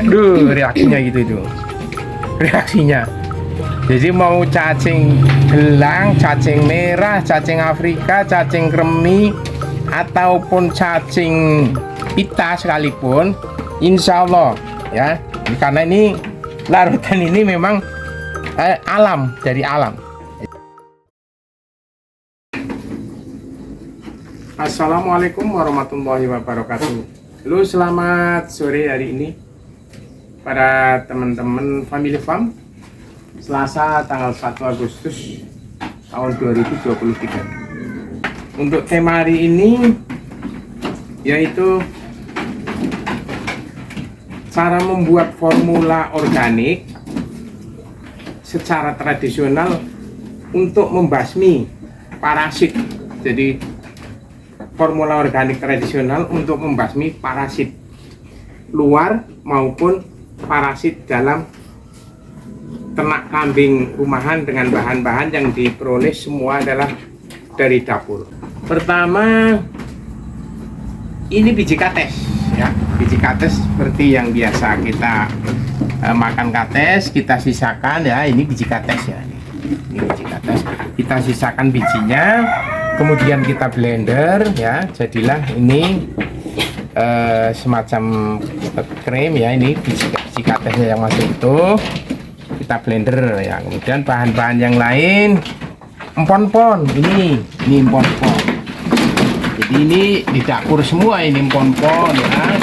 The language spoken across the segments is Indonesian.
Duh, reaksinya gitu itu. Reaksinya. Jadi mau cacing gelang, cacing merah, cacing Afrika, cacing kremi, ataupun cacing pita sekalipun, insya Allah ya. Karena ini larutan ini memang alam, dari alam. Assalamualaikum warahmatullahi wabarakatuh. Halo, selamat sore hari ini para teman-teman Family Farm. Selasa tanggal 1 Agustus tahun 2023. Untuk tema hari ini yaitu cara membuat formula organik secara tradisional untuk membasmi parasit. Jadi formula organik tradisional untuk membasmi parasit luar maupun parasit dalam ternak kambing rumahan dengan bahan-bahan yang diperoleh semua adalah dari dapur. Pertama, ini biji kates ya. Biji kates seperti yang biasa kita makan kates, kita sisakan ya. Ini biji kates ya. Ini biji kates. Kita sisakan bijinya, kemudian kita blender ya. Jadilah ini semacam krim ya. Ini biji kates yang masuk itu. Kita blender ya. Kemudian bahan-bahan yang lain, empon-pon, ini empon-pon. Jadi ini di dapur semua, ini empon-pon ya.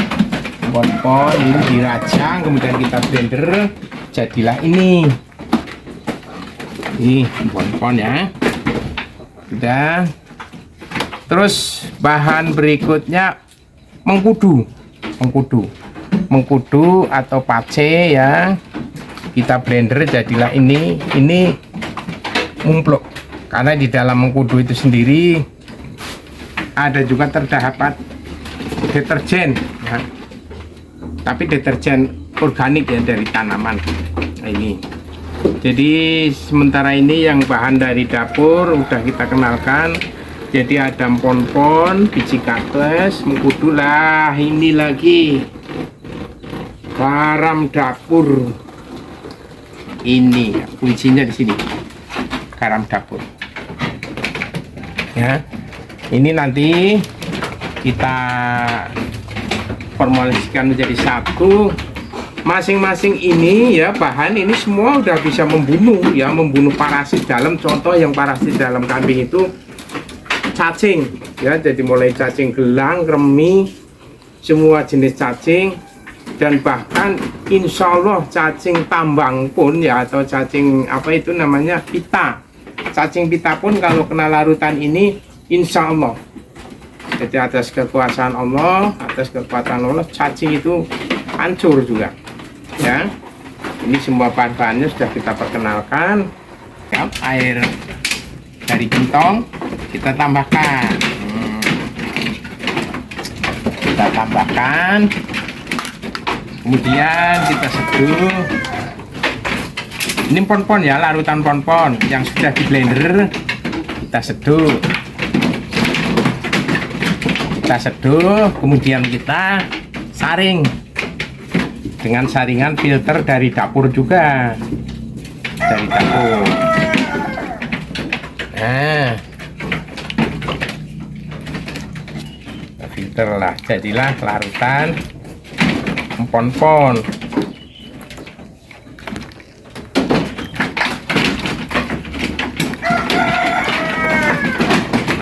Empon-pon ini dirajang, kemudian kita blender, jadilah ini empon-pon ya. Udah. Terus bahan berikutnya mengkudu atau pace ya. Kita blender, jadilah ini mumpluk, karena di dalam mengkudu itu sendiri ada juga terdapat deterjen ya. Tapi deterjen organik ya, dari tanaman. Nah, ini jadi sementara ini yang bahan dari dapur udah kita kenalkan. Jadi ada empon-pon, biji kates, mengkudu lah. Ini lagi garam dapur. Ini kuncinya di sini, garam dapur ya. Ini nanti kita formulasikan menjadi satu. Masing-masing ini ya, bahan ini semua udah bisa membunuh ya, membunuh parasit dalam. Contoh yang parasit dalam kambing itu cacing ya. Jadi mulai cacing gelang, kremi, semua jenis cacing, dan bahkan insya Allah cacing tambang pun ya, atau cacing apa itu namanya, pita. Cacing pita pun kalau kena larutan ini insya Allah, jadi atas kekuasaan Allah, atas kekuatan Allah, cacing itu hancur juga ya. Ini semua bahan-bahannya sudah kita perkenalkan ya. Air dari gentong kita tambahkan, kemudian kita seduh. Ini pon-pon ya, larutan pon-pon yang sudah di blender. Kita seduh, kemudian kita saring dengan saringan filter dari dapur juga, dari dapur. Nah, filter lah, jadilah larutan empon-pon.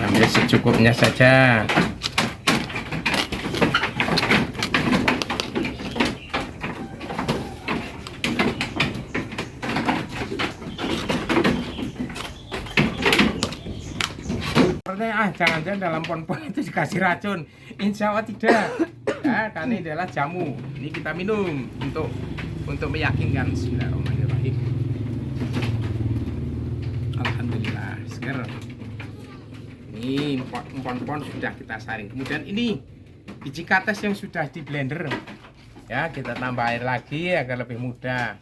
Ambil secukupnya saja. Jangan-jangan dalam pon-pon itu dikasih racun. Insya Allah tidak ya, karena ini adalah jamu. Ini kita minum untuk meyakinkan. Bismillahirrahmanirrahim. Alhamdulillah, seger. Ini empon-empon sudah kita saring. Kemudian ini biji kates yang sudah di blender ya, kita tambah air lagi agar lebih mudah.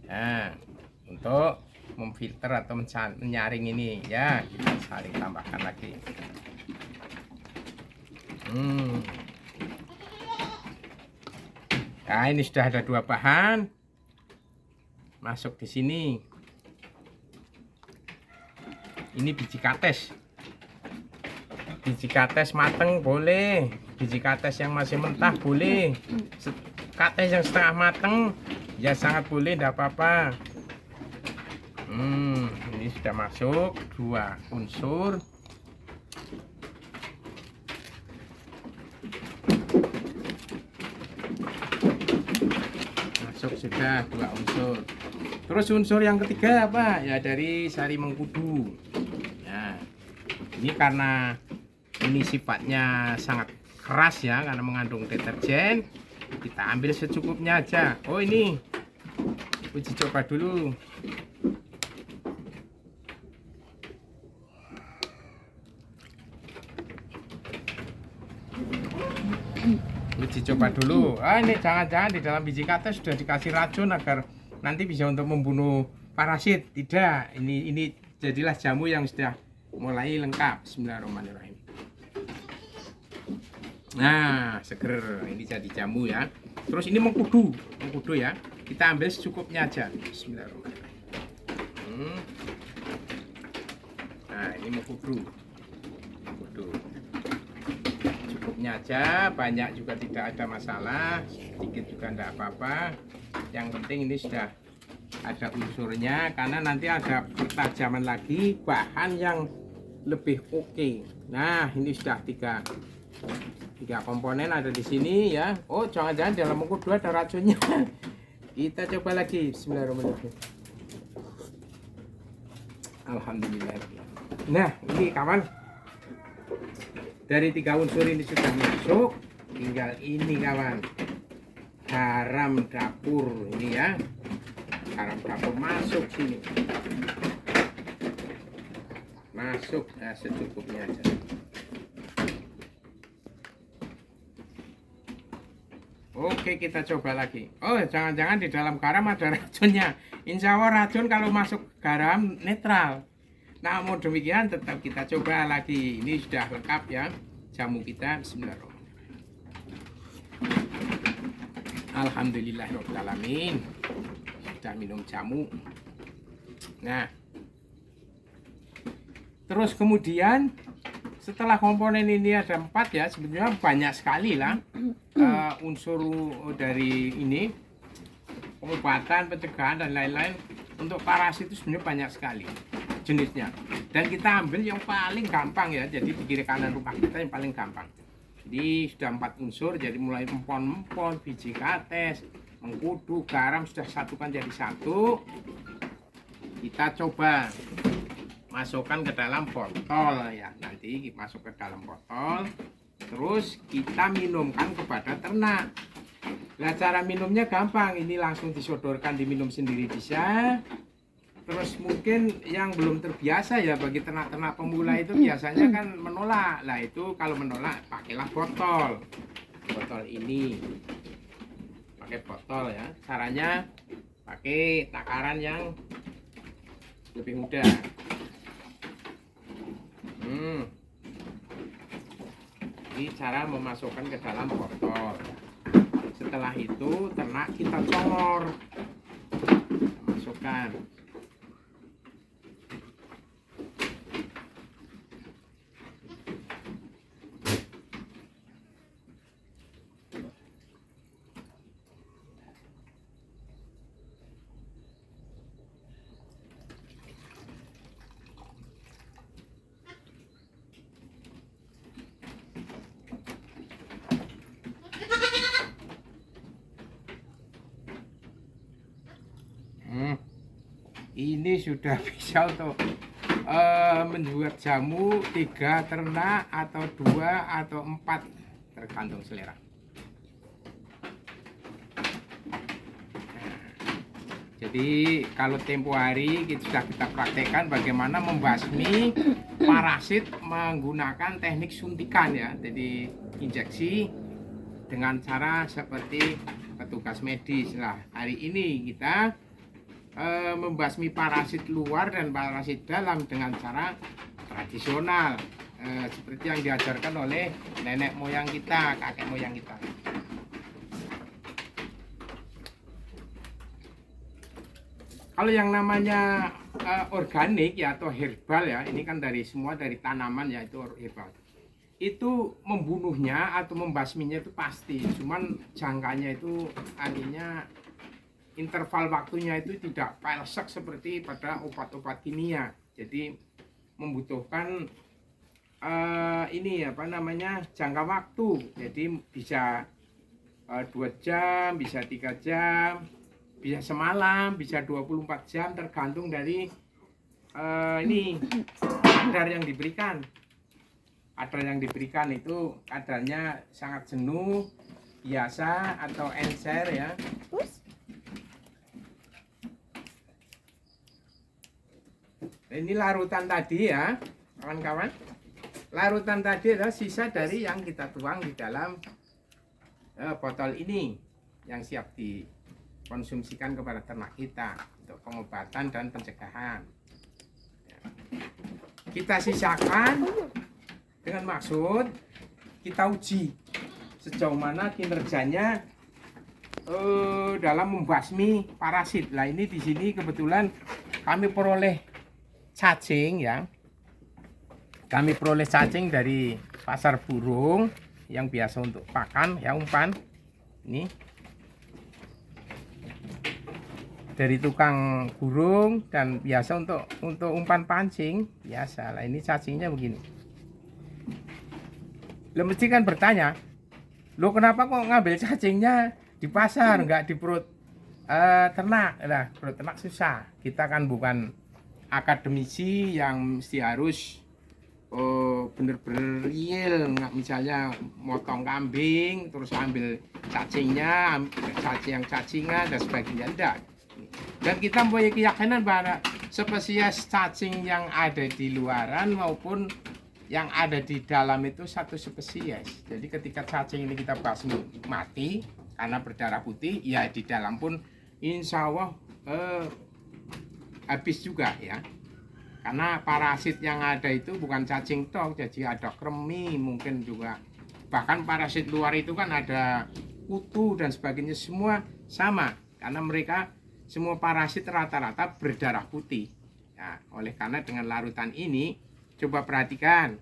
Nah, untuk memfilter atau menyaring ini ya, kita saring, tambahkan lagi. Nah, ini sudah ada 2 bahan. Masuk di sini. Ini biji kates. Biji kates mateng boleh, biji kates yang masih mentah boleh, kates yang setengah mateng ya sangat boleh, tidak apa-apa. Ini sudah masuk 2 unsur. Masuk sudah 2 unsur. Terus unsur yang ketiga apa? Ya dari sari mengkudu. Ya, ini karena ini sifatnya sangat keras ya, karena mengandung deterjen. Kita ambil secukupnya aja. Oh, ini uji coba dulu. Uji coba dulu. Ini jangan-jangan di dalam biji kates sudah dikasih racun agar nanti bisa untuk membunuh parasit. Tidak, ini jadilah jamu yang sudah mulai lengkap. Bismillahirrahmanirrahim. Nah, seger, ini jadi jamu ya. Terus ini mengkudu ya. Kita ambil secukupnya aja. Bismillahirrahmanirrahim. Nah, ini mengkudu. Cukupnya aja, banyak juga tidak ada masalah, sedikit juga tidak apa-apa. Yang penting ini sudah ada unsurnya, karena nanti ada pertajaman lagi bahan yang lebih oke. Nah, ini sudah tiga komponen ada di sini ya. Oh, jangan-jangan dalam mengkudu ada racunnya. Kita coba lagi. Bismillahirrahmanirrahim. Alhamdulillah. Nah, ini kawan, dari 3 unsur ini sudah masuk. Tinggal ini kawan, garam dapur ini ya. Garam dapur masuk sini. Masuk secukupnya aja. Oke, kita coba lagi. Oh, jangan-jangan di dalam garam ada racunnya. Insya Allah racun kalau masuk garam netral. Namun demikian tetap kita coba lagi. Ini sudah lengkap ya jamu kita. Bismillahirrahmanirrahim. Alhamdulillahirrahmanirrahim. Sudah minum jamu. Nah, terus kemudian setelah komponen ini ada 4 ya, sebenarnya banyak sekali lah unsur dari ini, pengobatan, pencegahan dan lain-lain. Untuk parasit itu sebenarnya banyak sekali jenisnya, dan kita ambil yang paling gampang ya, jadi di kiri kanan rumah kita yang paling gampang. Jadi sudah 4 unsur, jadi mulai empon-empon, biji kates, mengkudu, garam sudah satukan jadi satu. Kita coba masukkan ke dalam botol ya, nanti masuk ke dalam botol, terus kita minumkan kepada ternak. Nah, cara minumnya gampang, ini langsung disodorkan, diminum sendiri bisa. Terus mungkin yang belum terbiasa ya, bagi ternak-ternak pemula itu biasanya kan menolak. Nah, itu kalau menolak pakailah botol ini, pakai botol ya. Caranya pakai takaran yang lebih mudah. Ini cara memasukkan ke dalam botol. Setelah itu ternak kita congor, masukkan. Ini sudah bisa untuk membuat jamu 3 ternak atau 2 atau 4, tergantung selera. Jadi kalau tempo hari sudah kita praktekkan bagaimana membasmi parasit menggunakan teknik suntikan ya, jadi injeksi dengan cara seperti petugas medis. Nah, hari ini kita membasmi parasit luar dan parasit dalam dengan cara tradisional, seperti yang diajarkan oleh nenek moyang kita, kakek moyang kita. Kalau yang namanya organik ya atau herbal ya, ini kan semua dari tanaman ya, itu herbal. Itu membunuhnya atau membasminya itu pasti, cuman jangkanya itu artinya interval waktunya itu tidak palsek seperti pada obat-obat kimia. Jadi membutuhkan ini apa namanya jangka waktu. Jadi bisa 2 jam, bisa 3 jam, bisa semalam, bisa 24 jam, tergantung dari ini kadar yang diberikan. Kadar yang diberikan itu kadarnya sangat jenuh, biasa atau encer ya. Ini larutan tadi ya, kawan-kawan. Larutan tadi adalah sisa dari yang kita tuang di dalam botol ini yang siap dikonsumsikan kepada ternak kita untuk pengobatan dan pencegahan. Kita sisakan dengan maksud kita uji sejauh mana kinerjanya dalam membasmi parasit. Nah ini di sini kebetulan kami peroleh cacing ya. Kami peroleh cacing dari pasar burung yang biasa untuk pakan ya, umpan. Ini dari tukang burung dan biasa untuk umpan pancing biasa. Lah ini cacingnya begini. Lo mesti kan bertanya, lo kenapa kok ngambil cacingnya di pasar nggak di perut ternak? Nah, perut ternak susah. Kita kan bukan akademisi yang mesti harus bener-bener real, nggak misalnya motong kambing terus ambil cacingnya, cacingan dan sebagainya, enggak. Dan kita mempunyai keyakinan bahwa spesies cacing yang ada di luaran maupun yang ada di dalam itu satu spesies. Jadi ketika cacing ini kita basmi mati karena berdarah putih, ya di dalam pun insya Allah habis juga ya. Karena parasit yang ada itu bukan cacing tok, jadi ada kremi mungkin juga. Bahkan parasit luar itu kan ada kutu dan sebagainya, semua sama. Karena mereka semua parasit rata-rata berdarah putih. Ya, oleh karena dengan larutan ini, coba perhatikan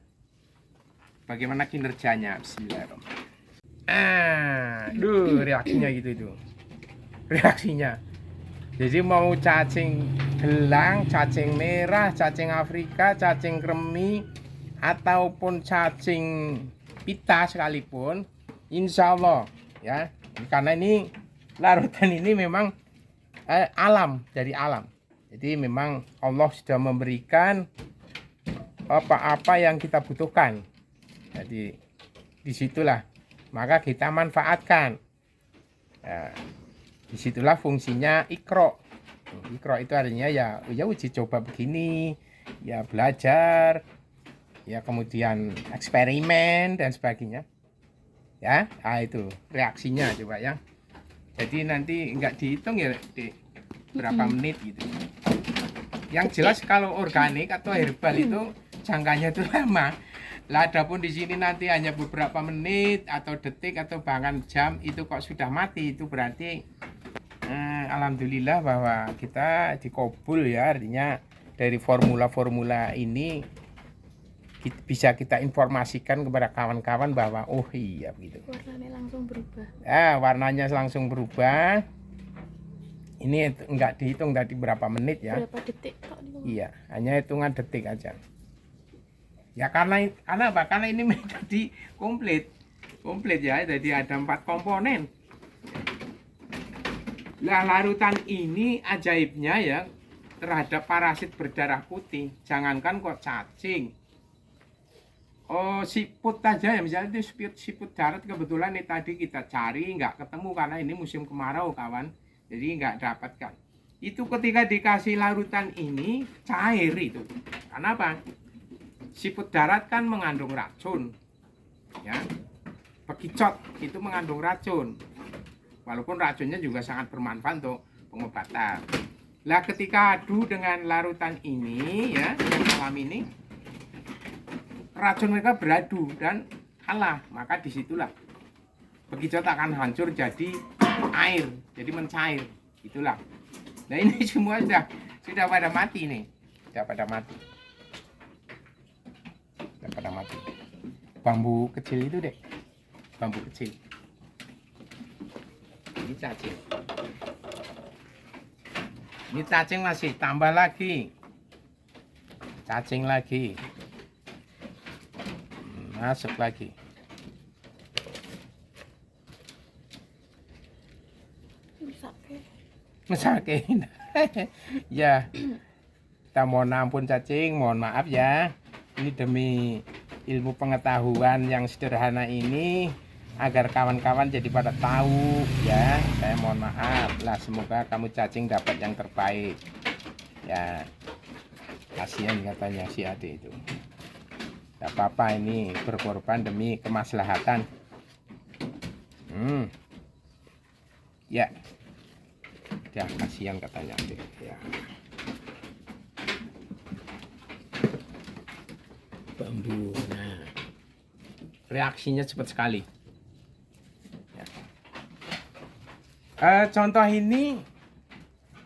bagaimana kinerjanya. Bismillahirrahmanirrahim. Reaksinya gitu itu. Reaksinya. Jadi mau cacing gelang, cacing merah, cacing Afrika, cacing kremi, ataupun cacing pita sekalipun, insya Allah ya, karena ini larutan ini memang alam, dari alam. Jadi memang Allah sudah memberikan apa-apa yang kita butuhkan. Jadi disitulah maka kita manfaatkan. Disitulah fungsinya ikro. Ikro itu artinya ya uji coba begini, ya belajar, ya kemudian eksperimen dan sebagainya. Ya, nah itu reaksinya coba ya. Jadi nanti nggak dihitung ya di berapa menit gitu. Yang jelas kalau organik atau herbal itu jangkanya itu lama. Lah adapun di sini nanti hanya beberapa menit atau detik atau bahkan jam itu kok sudah mati, itu berarti alhamdulillah bahwa kita dikabul ya, artinya dari formula-formula ini bisa kita informasikan kepada kawan-kawan bahwa oh iya begitu. Warnanya langsung berubah. Warnanya langsung berubah. Ini enggak dihitung tadi berapa menit ya. Berapa detik kok? Iya, hanya hitungan detik aja. Ya karena apa? Karena ini menjadi komplit ya. Jadi ada 4 komponen. Nah, larutan ini ajaibnya ya terhadap parasit berdarah putih. Jangankan kok cacing, siput aja ya, misalnya itu siput darat kebetulan nih tadi kita cari nggak ketemu karena ini musim kemarau kawan, jadi nggak dapatkan. Itu ketika dikasih larutan ini cair itu. Kenapa? Siput darat kan mengandung racun, ya. Bekicot itu mengandung racun. Walaupun racunnya juga sangat bermanfaat untuk pengobatan. Lah ketika adu dengan larutan ini ya, yang malam ini, racun mereka beradu dan kalah. Maka disitulah bekicot akan hancur jadi air, jadi mencair. Itulah. Nah ini semua sudah pada mati nih, sudah pada mati, sudah pada mati. Bambu kecil itu deh, bambu kecil. Ini cacing. Ini cacing masih tambah lagi, cacing lagi, masuk lagi. Misalkan ya, kita mohon ampun cacing, mohon maaf ya. Ini demi ilmu pengetahuan yang sederhana ini agar kawan-kawan jadi pada tahu ya. Saya mohon maaf lah, semoga kamu cacing dapat yang terbaik ya. Kasihan katanya si adik itu. Gak apa-apa, ini berkorban demi kemaslahatan. Ya, ya kasihan katanya adik ya. Bambu, nah reaksinya cepat sekali ya. Contoh ini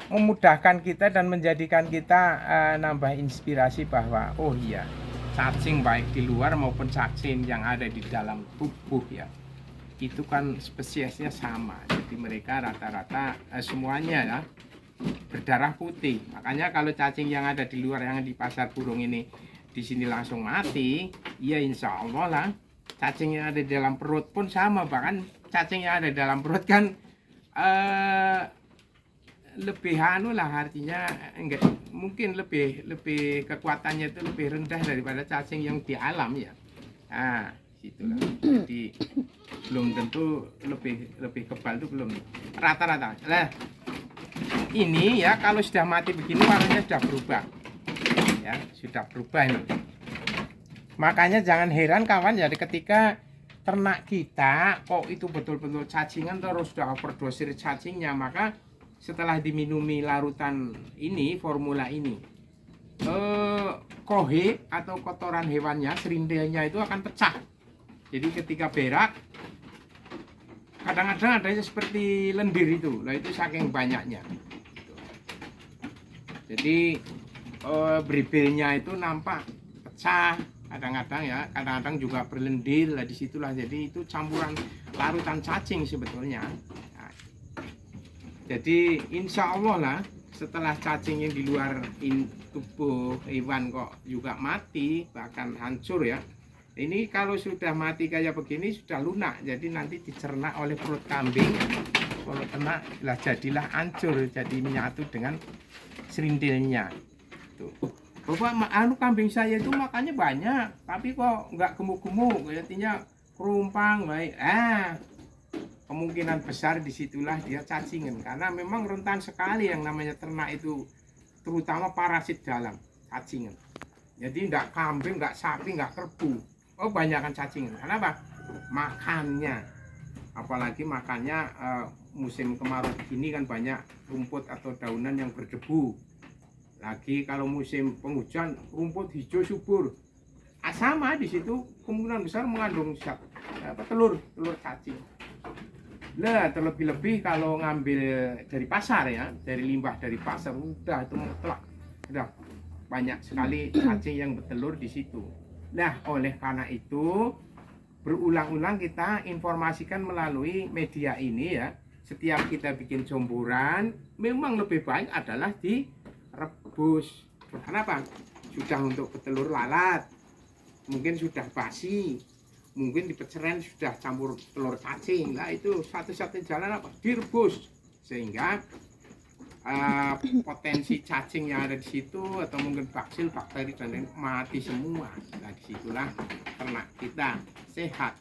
memudahkan kita dan menjadikan kita nambah inspirasi bahwa oh iya, cacing baik di luar maupun cacing yang ada di dalam tubuh ya, itu kan spesiesnya sama. Jadi mereka rata-rata semuanya ya berdarah putih. Makanya kalau cacing yang ada di luar, yang di pasar burung ini, di sini langsung mati, ya insya Allah lah. Cacing yang ada di dalam perut pun sama. Bahkan cacing yang ada di dalam perut kan lebih anu lah, artinya enggak mungkin lebih kekuatannya itu lebih rendah daripada cacing yang di alam ya. Nah, situlah. Jadi belum tentu lebih kebal itu belum rata-rata. Lah ini ya, kalau sudah mati begini warnanya sudah berubah. Ya, sudah berubah ini. Makanya jangan heran kawan ya, ketika ternak kita kok itu betul-betul cacingan terus sudah overdosir cacingnya, maka setelah diminumi larutan ini, formula ini, kohe atau kotoran hewannya, serindelnya itu akan pecah. Jadi ketika berak kadang-kadang adanya seperti lendir itu, lah itu saking banyaknya. Jadi beribilnya itu nampak pecah kadang-kadang ya, kadang-kadang juga berlendir lah, disitulah. Jadi itu campuran larutan cacing sebetulnya. Nah, jadi insya Allah lah, setelah cacing yang di luar tubuh hewan kok juga mati, bahkan hancur ya. Ini kalau sudah mati kayak begini sudah lunak, jadi nanti dicerna oleh perut kambing. Kalau ternak lah jadilah hancur, jadi menyatu dengan serindilnya. Tuh. Bapak, anu kambing saya itu makannya banyak, tapi kok nggak gemuk-gemuk, kelihatannya kerumpang baik. Kemungkinan besar disitulah dia cacingan, karena memang rentan sekali yang namanya ternak itu, terutama parasit dalam cacingan. Jadi nggak kambing, nggak sapi, nggak kerbau. Oh, banyakkan cacingan. Kenapa? Makannya, apalagi makannya musim kemarau begini kan banyak rumput atau daunan yang berdebu. Lagi kalau musim penghujan rumput hijau subur. Sama di situ kemungkinan besar mengandung telur cacing. Nah, terlebih-lebih kalau ngambil dari pasar ya, dari limbah dari pasar, udah itu mutlak, udah banyak sekali cacing yang bertelur di situ. Nah, oleh karena itu berulang-ulang kita informasikan melalui media ini ya. Setiap kita bikin jomboran, memang lebih baik adalah direbus. Kenapa? Sudah untuk petelur lalat, mungkin sudah basi, mungkin di peceren sudah campur telur cacing. Nah, itu satu-satunya jalan apa? Direbus, sehingga potensi cacing yang ada di situ atau mungkin baksil, bakteri dan lain mati semua. Nah, disitulah ternak kita sehat,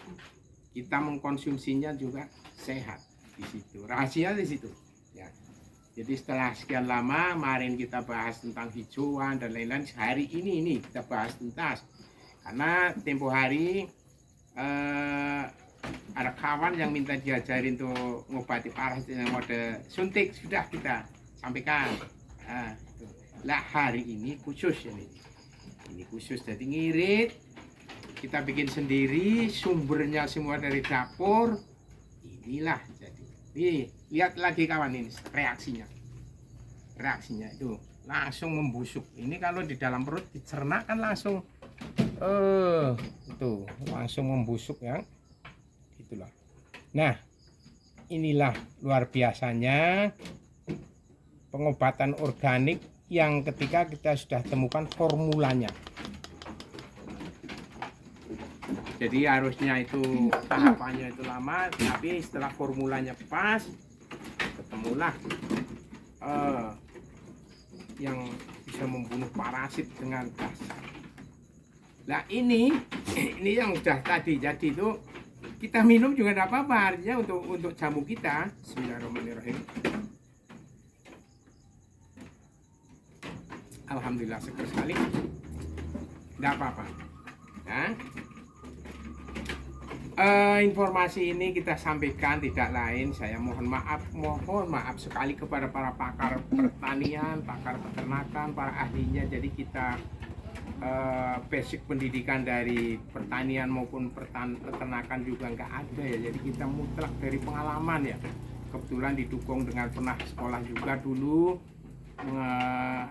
kita mengkonsumsinya juga sehat. Di situ rahasia, di situ ya. Jadi setelah sekian lama kemarin kita bahas tentang hijauan dan lain-lain, hari ini kita bahas tuntas, karena tempo hari ada kawan yang minta diajarin tuh ngobati parasit dengan mode suntik, sudah kita sampaikan. Lah hari ini khusus ini khusus, jadi ngirit kita bikin sendiri, sumbernya semua dari dapur. Inilah jadi lihat lagi kawan ini reaksinya reaksinya itu langsung membusuk. Ini kalau di dalam perut dicerna kan langsung itu langsung membusuk ya, itulah. Nah, inilah luar biasanya pengobatan organik yang ketika kita sudah temukan formulanya. Jadi harusnya itu tahapannya itu lama, tapi setelah formulanya pas, ketemulah yang bisa membunuh parasit dengan dasar. Nah ini yang sudah tadi jadi itu kita minum juga tidak apa-apa, artinya untuk jamu kita. Bismillahirrahmanirrahim. Alhamdulillah seger sekali, tidak apa-apa. Nah, informasi ini kita sampaikan tidak lain, saya mohon maaf sekali kepada para pakar pertanian, pakar peternakan, para ahlinya. Jadi kita basic pendidikan dari pertanian maupun peternakan juga nggak ada ya. Jadi kita mutlak dari pengalaman ya. Kebetulan didukung dengan pernah sekolah juga dulu,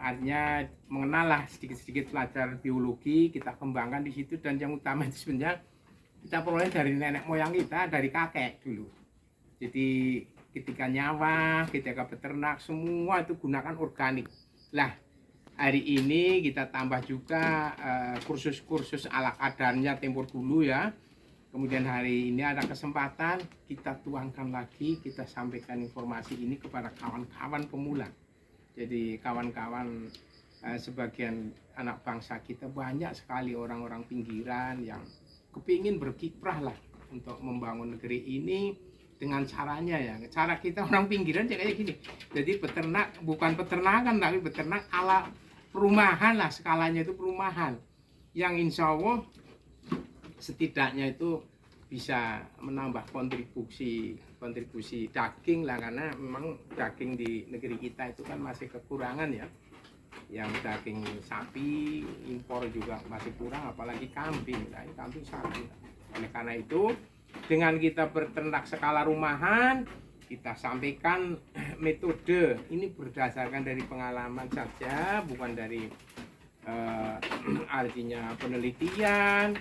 artinya mengenal lah sedikit-sedikit pelajar biologi, kita kembangkan di situ. Dan yang utama itu sebenarnya kita peroleh dari nenek moyang kita, dari kakek dulu. Jadi ketika nyawa, ketika beternak, semua itu gunakan organik. Lah, hari ini kita tambah juga kursus-kursus ala kadarnya tempur dulu ya. Kemudian hari ini ada kesempatan kita tuangkan lagi, kita sampaikan informasi ini kepada kawan-kawan pemula. Jadi kawan-kawan sebagian anak bangsa kita banyak sekali orang-orang pinggiran yang kepingin berkiprah lah untuk membangun negeri ini dengan caranya ya. Cara kita orang pinggiran kayak gini. Jadi beternak bukan peternakan tapi beternak ala perumahan lah, skalanya itu perumahan yang insya Allah setidaknya itu bisa menambah kontribusi daging lah, karena memang daging di negeri kita itu kan masih kekurangan ya. Yang daging sapi impor juga masih kurang, apalagi kambing. Nah, kambing sapi. Oleh karena itu dengan kita berternak skala rumahan, kita sampaikan metode ini berdasarkan dari pengalaman saja, bukan dari artinya penelitian,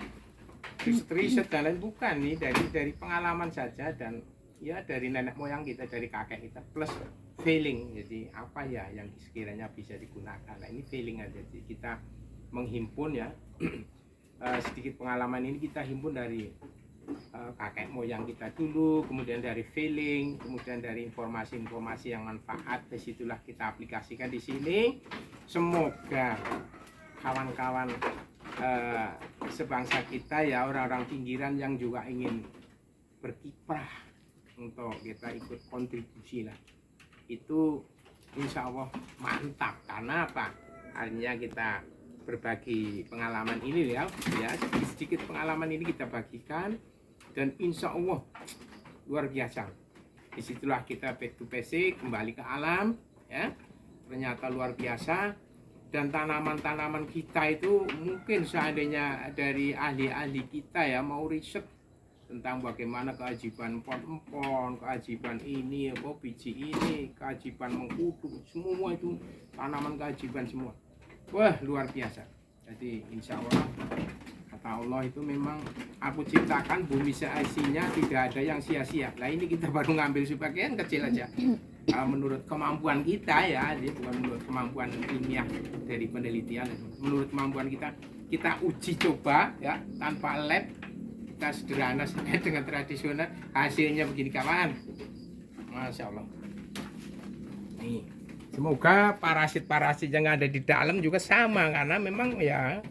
riset dan lain, bukan nih, dari pengalaman saja dan ya dari nenek moyang kita, dari kakek kita, plus feeling. Jadi apa ya yang sekiranya bisa digunakan. Nah ini feeling aja, jadi kita menghimpun ya sedikit pengalaman ini kita himpun dari kakek moyang kita dulu, kemudian dari feeling, kemudian dari informasi-informasi yang manfaat. Disitulah kita aplikasikan di sini. Semoga kawan-kawan sebangsa kita ya, orang-orang pinggiran yang juga ingin berkiprah untuk kita ikut kontribusi lah, itu insya Allah mantap. Karena apa? Artinya kita berbagi pengalaman ini ya sedikit pengalaman ini kita bagikan, dan insya Allah luar biasa. Disitulah kita back to basic, kembali ke alam ya, ternyata luar biasa. Dan tanaman-tanaman kita itu mungkin seandainya dari ahli-ahli kita ya mau riset tentang bagaimana keajaiban empon, keajaiban ini, biji ini, keajaiban mengkudu, semua itu tanaman keajaiban semua. Wah luar biasa. Jadi insya Allah kata Allah itu memang aku ciptakan bumi seisinya, tidak ada yang sia-sia. Nah ini kita baru ngambil sebagian kecil aja menurut kemampuan kita ya, jadi bukan menurut kemampuan ilmiah dari penelitian. Menurut kemampuan kita uji coba ya, tanpa lab, kita sederhana dengan tradisional, hasilnya begini kawan. Masya Allah. Nih, semoga parasit-parasit yang ada di dalam juga sama, karena memang ya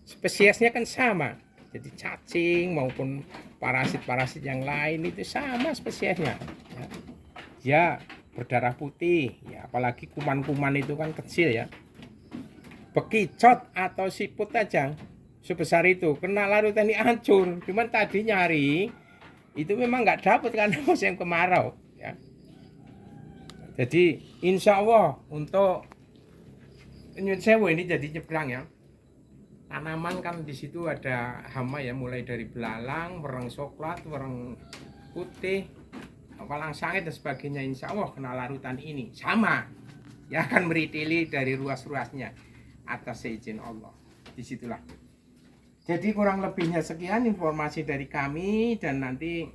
spesiesnya kan sama. Jadi cacing maupun parasit-parasit yang lain itu sama spesiesnya ya. Ya berdarah putih ya, apalagi kuman-kuman itu kan kecil ya. Bekicot atau siput aja sebesar itu kena larutan ini hancur. Cuman tadi nyari itu memang nggak dapat karena musim kemarau ya. Jadi insya Allah untuk Nyun Sewu ini jadi nyebrang ya. Tanaman kan di situ ada hama ya, mulai dari belalang, wereng coklat, wereng putih, walang sangit dan sebagainya. Insya Allah kena larutan ini sama ya akan meritili dari ruas-ruasnya atas seizin Allah. Disitulah. Jadi kurang lebihnya sekian informasi dari kami, dan nanti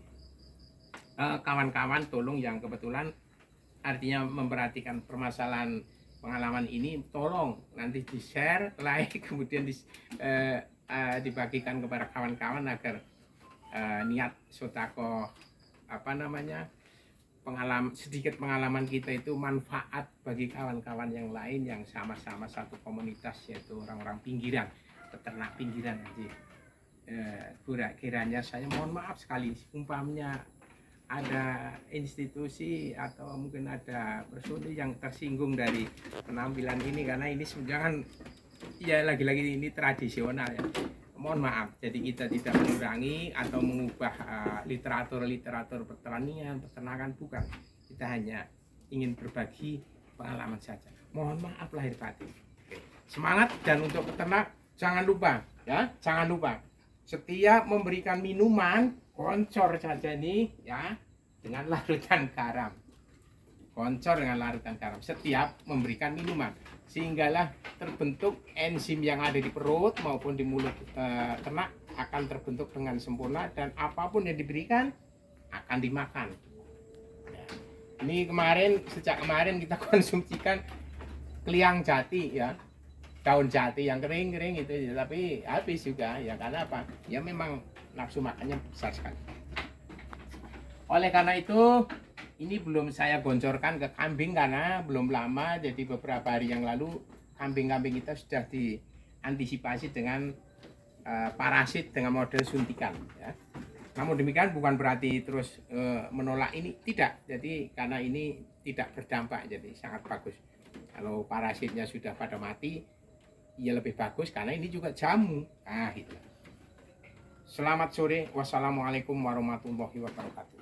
kawan-kawan tolong yang kebetulan artinya memperhatikan permasalahan pengalaman ini, tolong nanti di share, like, kemudian dibagikan kepada kawan-kawan agar niat sodako sedikit pengalaman kita itu manfaat bagi kawan-kawan yang lain yang sama-sama satu komunitas, yaitu orang-orang pinggiran, peternak pinggiran. Jadi kiranya saya mohon maaf sekali umpamanya ada institusi atau mungkin ada personil yang tersinggung dari penampilan ini, karena ini jangan, ya lagi-lagi ini tradisional ya, mohon maaf. Jadi kita tidak mengurangi atau mengubah literatur pertanian, peternakan, bukan. Kita hanya ingin berbagi pengalaman saja. Mohon maaf lahir batin. Oke. Semangat. Dan untuk peternak jangan lupa ya, jangan lupa setiap memberikan minuman, koncor saja nih ya, dengan larutan garam. Koncor dengan larutan garam setiap memberikan minuman, sehinggalah terbentuk enzim yang ada di perut maupun di mulut ternak akan terbentuk dengan sempurna, dan apapun yang diberikan akan dimakan ya. Ini sejak kemarin kita konsumsikan kliang jati ya, daun jati yang kering itu, tapi habis juga ya, karena apa ya, memang nafsu makannya besar sekali. Oleh karena itu ini belum saya goncorkan ke kambing karena belum lama, jadi beberapa hari yang lalu kambing-kambing kita sudah diantisipasi dengan parasit dengan model suntikan ya. Namun demikian bukan berarti terus menolak ini, tidak. Jadi karena ini tidak berdampak, jadi sangat bagus. Kalau parasitnya sudah pada mati ya lebih bagus, karena ini juga jamu. Nah, gitu. Selamat sore. Wassalamualaikum warahmatullahi wabarakatuh.